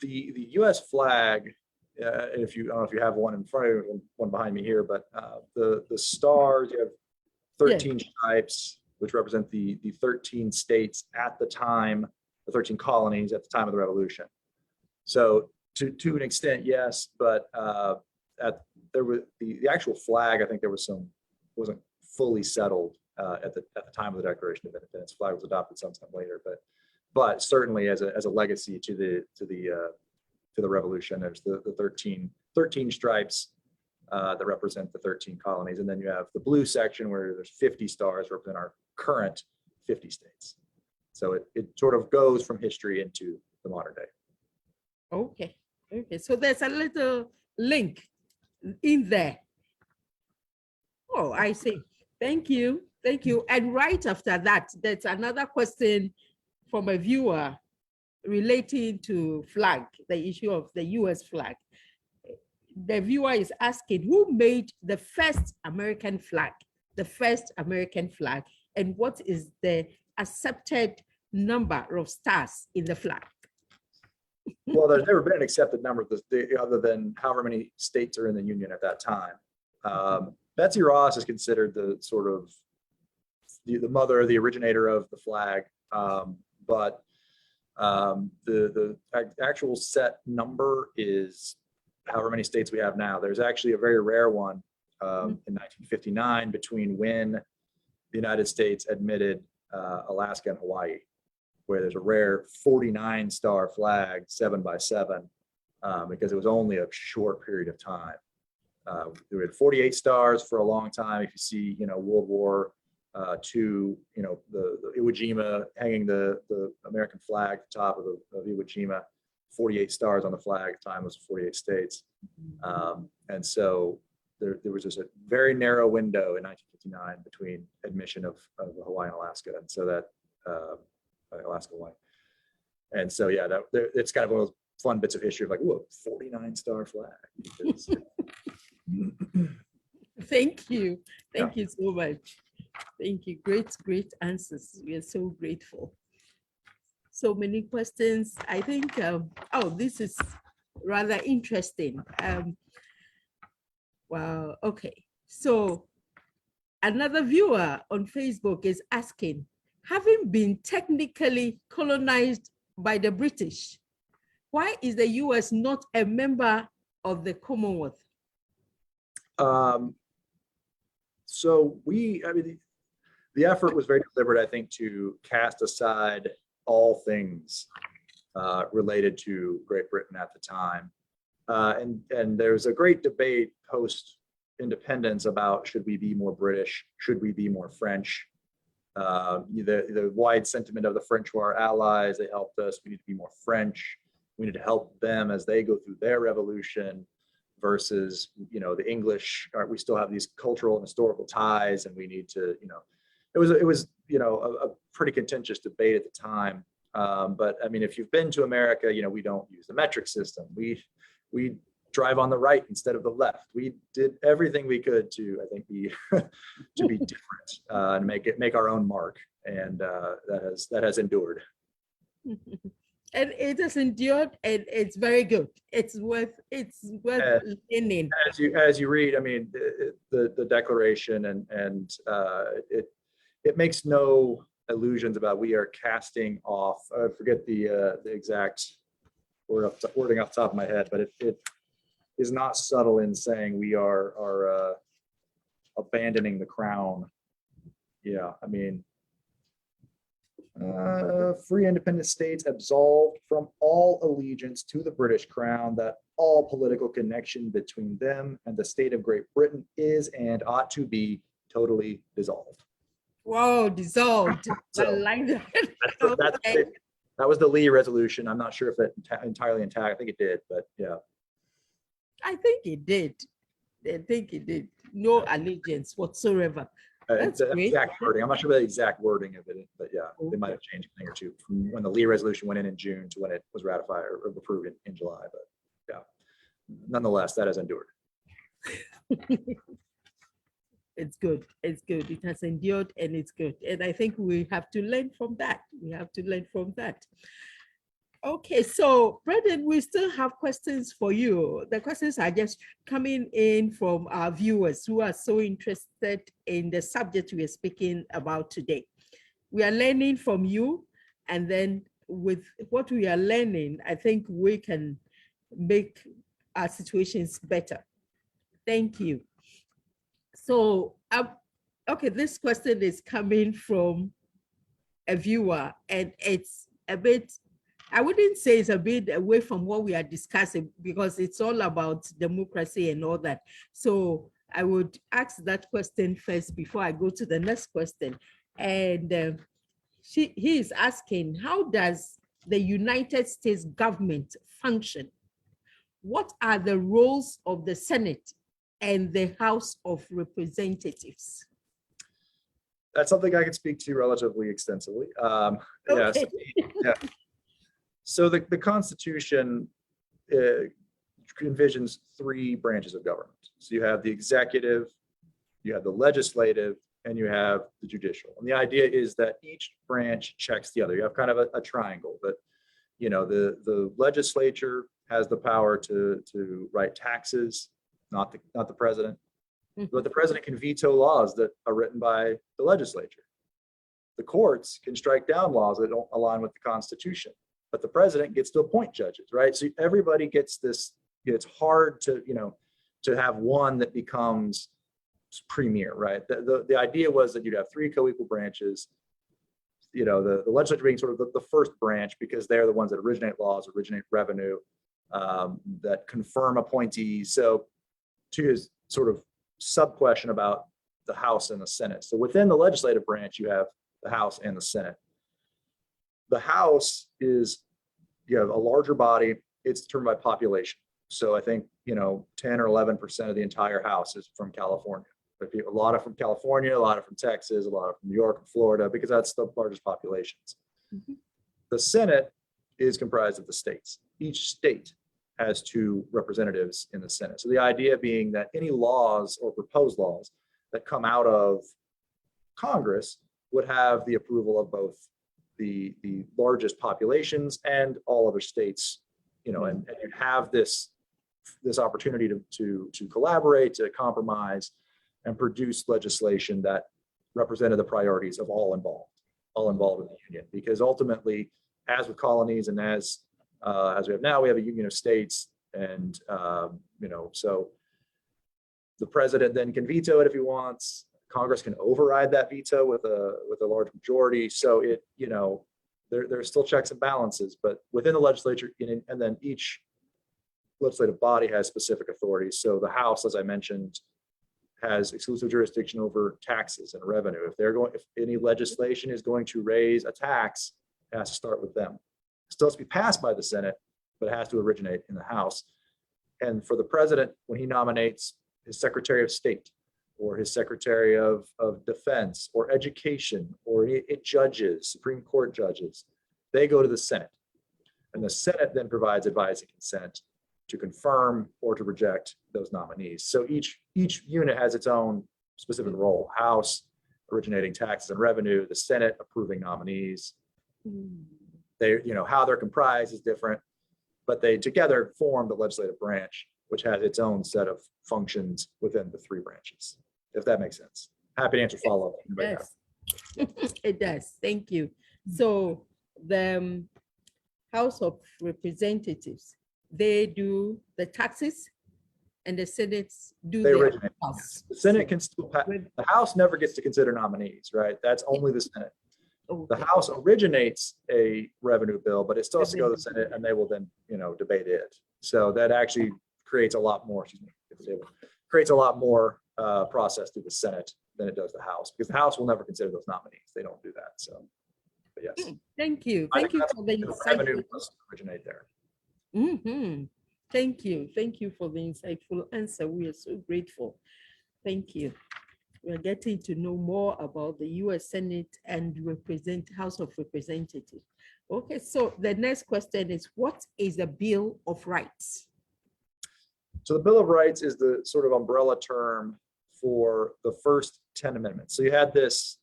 U.S. flag. I don't know if you have one in front of you, one behind me here, but the stars, you have 13 stripes, which represent the 13 states at the time, the 13 colonies at the time of the Revolution. So to an extent, yes, but there was the actual flag. I think wasn't fully settled at the time of the Declaration of Independence. Flag was adopted sometime later, but certainly as a legacy to the Revolution, there's the 13 stripes that represent the 13 colonies, and then you have the blue section where there's 50 stars represent our current 50 states. So it sort of goes from history into the modern day. Okay. So there's a little link in there. Oh, I see. Thank you. And right after that, there's another question from a viewer relating to flag, the issue of the US flag. The viewer is asking, who made the first American flag? The first American flag, and what is the accepted number of stars in the flag? Well, there's never been an accepted number other than however many states are in the Union at that time. Betsy Ross is considered the sort of the mother, the originator of the flag, but the actual set number is however many states we have now. There's actually a very rare one in 1959 between when the United States admitted Alaska and Hawaii, where there's a rare 49 star flag, 7 by 7, because it was only a short period of time. We had 48 stars for a long time. If you see, World War II, the Iwo Jima hanging the American flag at the top of Iwo Jima, 48 stars on the flag. At the time was 48 states. And so there was just a very narrow window in 1959 between admission of Hawaii and Alaska. And so that Alaska, Hawaii. And so, yeah, it's kind of one of those fun bits of history of like, ooh, 49 star flag. Thank you. Thank you so much. Thank you. Great answers. We are so grateful. So many questions. I think, oh, this is rather interesting. Wow, okay. So another viewer on Facebook is asking, having been technically colonized by the British, why is the US not a member of the Commonwealth? So the effort was very deliberate, I think, to cast aside all things related to Great Britain at the time. And there's a great debate post-independence about, should we be more British? Should we be more French? The wide sentiment of the French were our allies. They helped us. We need to be more French. We need to help them as they go through their revolution versus, the English. We still have these cultural and historical ties, and we need to, it was a pretty contentious debate at the time. But I mean, if you've been to America, we don't use the metric system. We drive on the right instead of the left. We did everything we could to, I think, be to be different and make our own mark, and that has endured. And it has endured, and it's very good. It's worth learning. As you read, I mean, the Declaration, and it makes no illusions about we are casting off. I forget the exact wording off the top of my head, but it is not subtle in saying we are abandoning the crown. Yeah, I mean, free independent states absolved from all allegiance to the British crown, that all political connection between them and the state of Great Britain is and ought to be totally dissolved. Whoa, dissolved. So, that was the Lee resolution. I'm not sure if it entirely intact. I think it did, but yeah. I think it did. No allegiance whatsoever. That's the great. exact wording. I'm not sure about the exact wording of it, but yeah, they might have changed a thing or two from when the Lee resolution went in June to when it was ratified or approved in July. But yeah, nonetheless, that has endured. It's good. It's good. It has endured, and it's good. And I think we have to learn from that. Okay, so Brendan, we still have questions for you. The questions are just coming in from our viewers who are so interested in the subject we are speaking about today. We are learning from you, and then with what we are learning, I think we can make our situations better. Thank you. So, okay, this question is coming from a viewer, and it's a bit, I wouldn't say it's a bit away from what we are discussing, because it's all about democracy and all that. So I would ask that question first before I go to the next question. And he is asking, how does the United States government function? What are the roles of the Senate and the House of Representatives? That's something I can speak to relatively extensively. Okay. Yes. Yeah. So the Constitution envisions three branches of government. So you have the executive, you have the legislative, and you have the judicial. And the idea is that each branch checks the other. You have kind of a triangle, but the legislature has the power to write taxes, not the president. But the president can veto laws that are written by the legislature. The courts can strike down laws that don't align with the Constitution, but the president gets to appoint judges, right? So everybody gets this. It's hard to have one that becomes premier, right? The idea was that you'd have three co-equal branches. The legislature being sort of the first branch, because they're the ones that originate laws, originate revenue, that confirm appointees. So to his sort of sub question about the House and the Senate. So within the legislative branch, you have the House and the Senate. The House is, you have a larger body. It's determined by population. So I think, 10 or 11% of the entire House is from California. A lot are from California, a lot are from Texas, a lot are from New York and Florida, because that's the largest populations. Mm-hmm. The Senate is comprised of the states. Each state has two representatives in the Senate. So the idea being that any laws or proposed laws that come out of Congress would have the approval of both the largest populations and all other states, you know, and you'd have this opportunity to collaborate, to compromise, and produce legislation that represented the priorities of all involved in the union. Because ultimately, as with colonies and as we have now, we have a union of states, and you know, so the president then can veto it if he wants. Congress can override that veto with a large majority. So it, you know, there's still checks and balances, but within the legislature, and then each legislative body has specific authorities. So the House, as I mentioned, has exclusive jurisdiction over taxes and revenue. If any legislation is going to raise a tax, it has to start with them. It still has to be passed by the Senate, but it has to originate in the House. And for the president, when he nominates his Secretary of State or his Secretary of Defense or Education or judges, Supreme Court judges, they go to the Senate. And the Senate then provides advising consent to confirm or to reject those nominees. So each unit has its own specific role. House originating taxes and revenue, the Senate approving nominees. They, you know, how they're comprised is different, but they together form the legislative branch, which has its own set of functions within the three branches, if that makes sense. Happy to answer follow-up. Yes, it does. Thank you. So the House of Representatives, they do the taxes, and the Senate do They the originate. House. The Senate can still pass. The House never gets to consider nominees, right? That's only the Senate. The House originates a revenue bill, but it still has to go to the Senate, and they will then, you know, debate it. So that actually creates a lot more, creates a lot more process through the Senate than it does the House, because the House will never consider those nominees. They don't do that. So, but yes. Thank you. Thank you for the Revenue insightful. must originate there. Thank you. Thank you for the insightful answer. We are so grateful. Thank you. We're getting to know more about the US Senate and House of Representatives. Okay, so the next question is, what is the Bill of Rights? So the Bill of Rights is the sort of umbrella term for the first 10 amendments. So you had this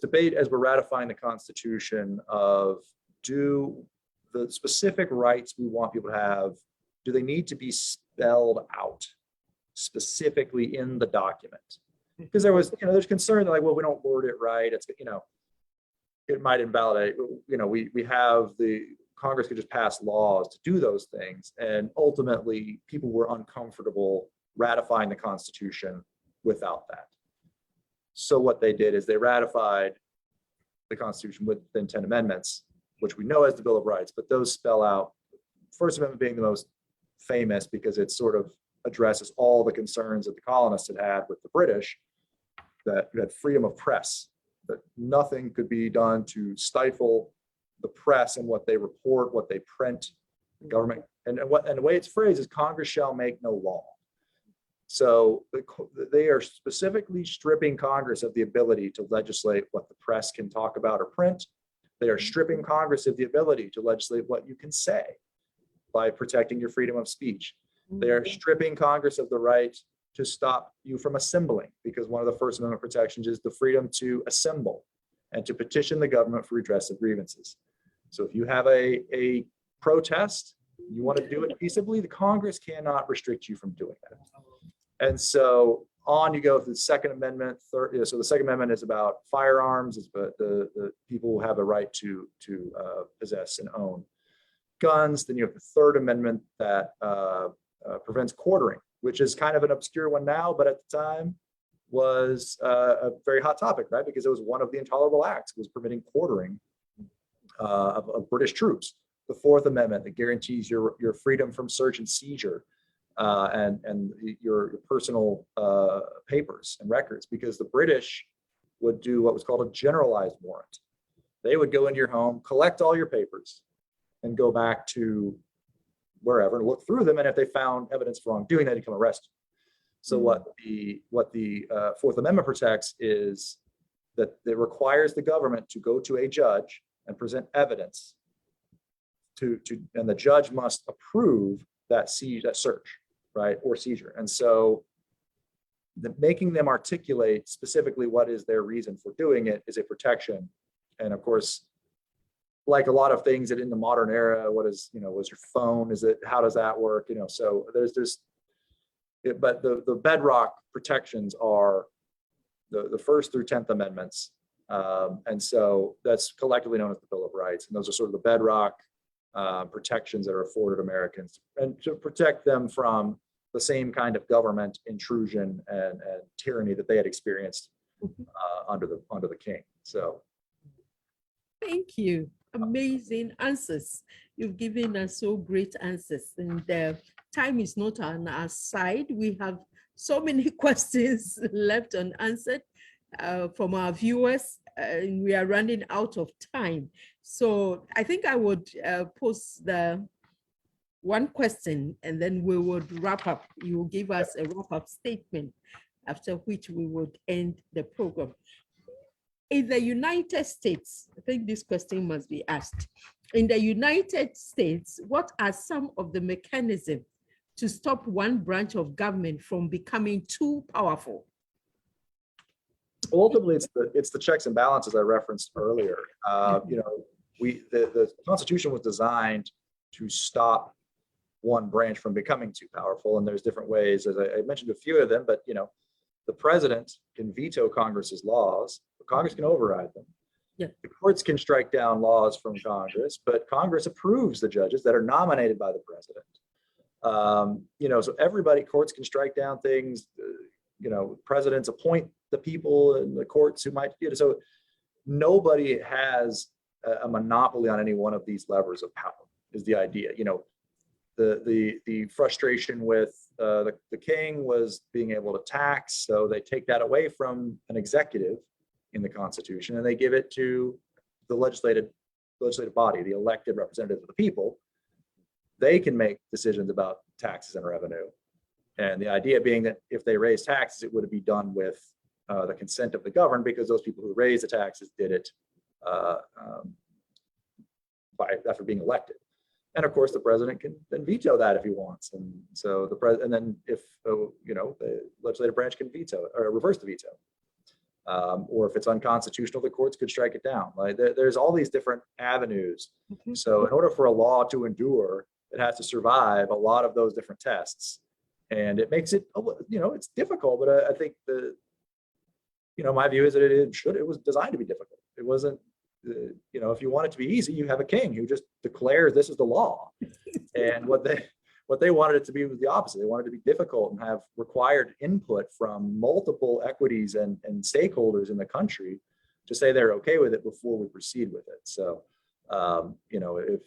debate as we're ratifying the Constitution of, do the specific rights we want people to have, do they need to be spelled out specifically in the document? Because there was, you know, there's concern that, like, well, we don't word it right. It's, you know, it might invalidate, you know, we have Congress could just pass laws to do those things. And ultimately people were uncomfortable ratifying the Constitution without that. So what they did is they ratified the Constitution within 10 amendments, which we know as the Bill of Rights, but those spell out, First Amendment being the most famous because it sort of addresses all the concerns that the colonists had with the British, that you had freedom of press, that nothing could be done to stifle the press and what they report, what they print, the government, and the way it's phrased is Congress shall make no law. So they are specifically stripping Congress of the ability to legislate what the press can talk about or print. They are stripping Congress of the ability to legislate what you can say by protecting your freedom of speech. They are stripping Congress of the right to stop you from assembling, because one of the First Amendment protections is the freedom to assemble and to petition the government for redress of grievances. So if you have a protest, you want to do it peaceably, the Congress cannot restrict you from doing that. And so on you go through the Second Amendment. So the Second Amendment is about firearms. It's about the people who have the right to possess and own guns. Then you have the Third Amendment that prevents quartering, which is kind of an obscure one now, but at the time was a very hot topic, right? Because it was one of the Intolerable Acts, was permitting quartering of British troops. The Fourth Amendment that guarantees your freedom from search and seizure and your personal papers and records, because the British would do what was called a generalized warrant. They would go into your home, collect all your papers, and go back to wherever and look through them. And if they found evidence of wrongdoing, they'd come arrest you. So what the Fourth Amendment protects is that it requires the government to go to a judge and present evidence and the judge must approve that search, right, or seizure. And so making them articulate specifically what is their reason for doing it is a protection. And of course, like a lot of things that in the modern era, what is, was your phone? How does that work? So but the bedrock protections are the First through 10th Amendments. And so that's collectively known as the Bill of Rights. And those are sort of the bedrock protections that are afforded Americans, and to protect them from the same kind of government intrusion and tyranny that they had experienced under the king. So thank you. Amazing answers. You've given us so great answers, and time is not on our side. We have so many questions left unanswered from our viewers, and we are running out of time. So I think I would pose the one question, and then we would wrap up. You will give us a wrap-up statement, after which we would end the program. In the United States, I think this question must be asked. In the United States, what are some of the mechanisms to stop one branch of government from becoming too powerful? ultimately, it's the checks and balances I referenced earlier. The Constitution was designed to stop one branch from becoming too powerful, and there's different ways. As I mentioned a few of them, but the president can veto Congress's laws, but Congress can override them. Yeah. The courts can strike down laws from Congress, but Congress approves the judges that are nominated by the president. So courts can strike down things. Presidents appoint the people in the courts who might. So nobody has a monopoly on any one of these levers of power. Is the idea. The frustration with the king was being able to tax, so they take that away from an executive in the Constitution and they give it to the legislative body, the elected representatives of the people. They can make decisions about taxes and revenue. And the idea being that if they raise taxes, it would be done with the consent of the governed, because those people who raised the taxes did it after being elected. And of course, the president can then veto that if he wants. And so and then if the legislative branch can veto it or reverse the veto, or if it's unconstitutional, the courts could strike it down. Like there's all these different avenues. Mm-hmm. So in order for a law to endure, it has to survive a lot of those different tests, and it makes it it's difficult. But I think my view is that it was designed to be difficult. It wasn't. If you want it to be easy, you have a king who just declares this is the law. And what they wanted it to be was the opposite. They wanted it to be difficult and have required input from multiple equities and stakeholders in the country to say they're okay with it before we proceed with it. So, if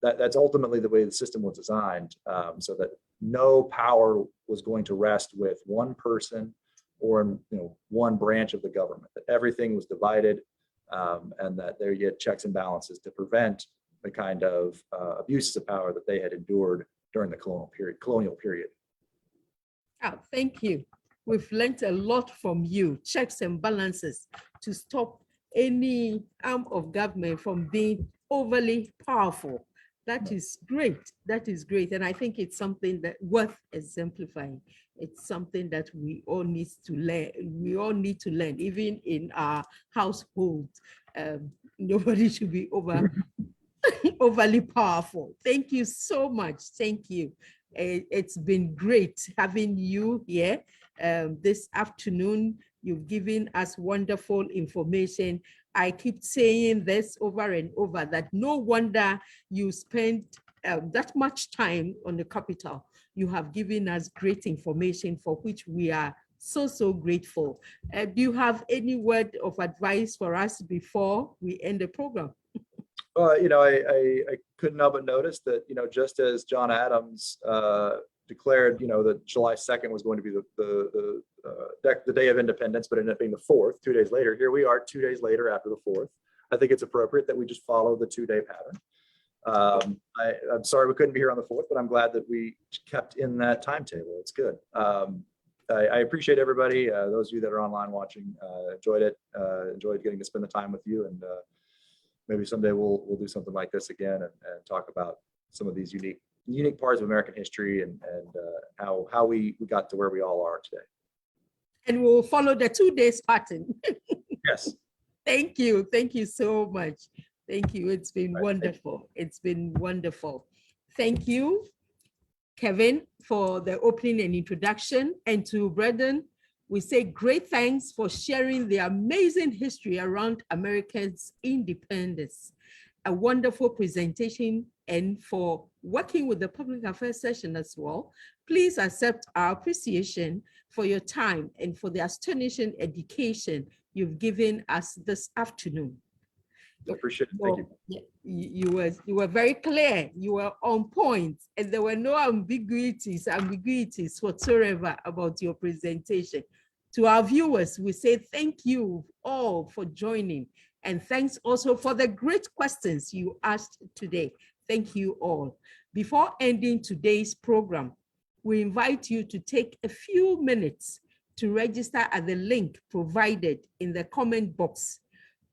that's ultimately the way the system was designed, so that no power was going to rest with one person or one branch of the government, that everything was divided. And that there you get checks and balances to prevent the kind of abuses of power that they had endured during the colonial period. Oh, thank you. We've learned a lot from you. Checks and balances to stop any arm of government from being overly powerful. That is great. That is great. And I think it's something that worth exemplifying. It's something that we all need to learn. We all need to learn, even in our household. Nobody should be overly powerful. Thank you so much. Thank you. It's been great having you here this afternoon. You've given us wonderful information. I keep saying this over and over, that no wonder you spend that much time on the Capitol. You have given us great information for which we are so grateful. Do you have any word of advice for us before we end the program? I couldn't help but notice that, just as John Adams declared, that July 2nd was going to be the day of independence, but ended up being the 4th, 2 days later. Here we are 2 days later after the 4th. I think it's appropriate that we just follow the 2-day pattern. I'm sorry we couldn't be here on the 4th, but I'm glad that we kept in that timetable. It's good. I appreciate everybody. Those of you that are online watching, enjoyed it. Enjoyed getting to spend the time with you, and maybe someday we'll do something like this again and talk about some of these unique parts of American history and how we got to where we all are today. And we'll follow the 2 days pattern. Yes. Thank you. Thank you so much. Thank you. It's been Right, wonderful. It's been wonderful. Thank you, Kevin, for the opening and introduction. And to Brendan, we say great thanks for sharing the amazing history around America's independence. A wonderful presentation, and for working with the public affairs session as well. Please accept our appreciation for your time and for the astonishing education you've given us this afternoon. I appreciate it. Thank you. You were very clear, you were on point, and there were no ambiguities whatsoever about your presentation. To our viewers, we say thank you all for joining, and thanks also for the great questions you asked today. Thank you all. Before ending today's program, we invite you to take a few minutes to register at the link provided in the comment box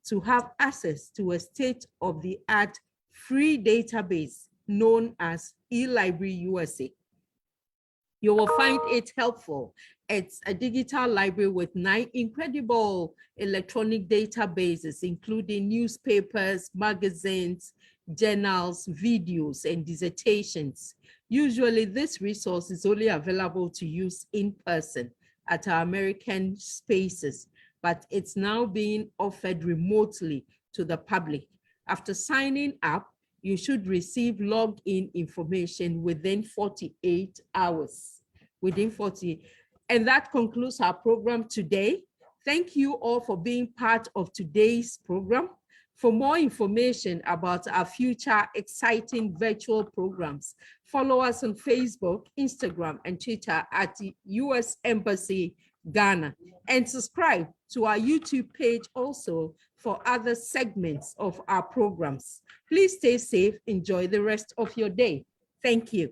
to have access to a state-of-the-art free database known as eLibrary USA. You will find it helpful. It's a digital library with 9 incredible electronic databases, including newspapers, magazines, journals, videos, and dissertations. Usually, this resource is only available to use in person at our American spaces, but it's now being offered remotely to the public. After signing up, you should receive login information within 48 hours. And that concludes our program today. Thank you all for being part of today's program. For more information about our future exciting virtual programs, follow us on Facebook, Instagram, and Twitter at the US Embassy Ghana, and subscribe to our YouTube page also for other segments of our programs. Please stay safe. Enjoy the rest of your day. Thank you.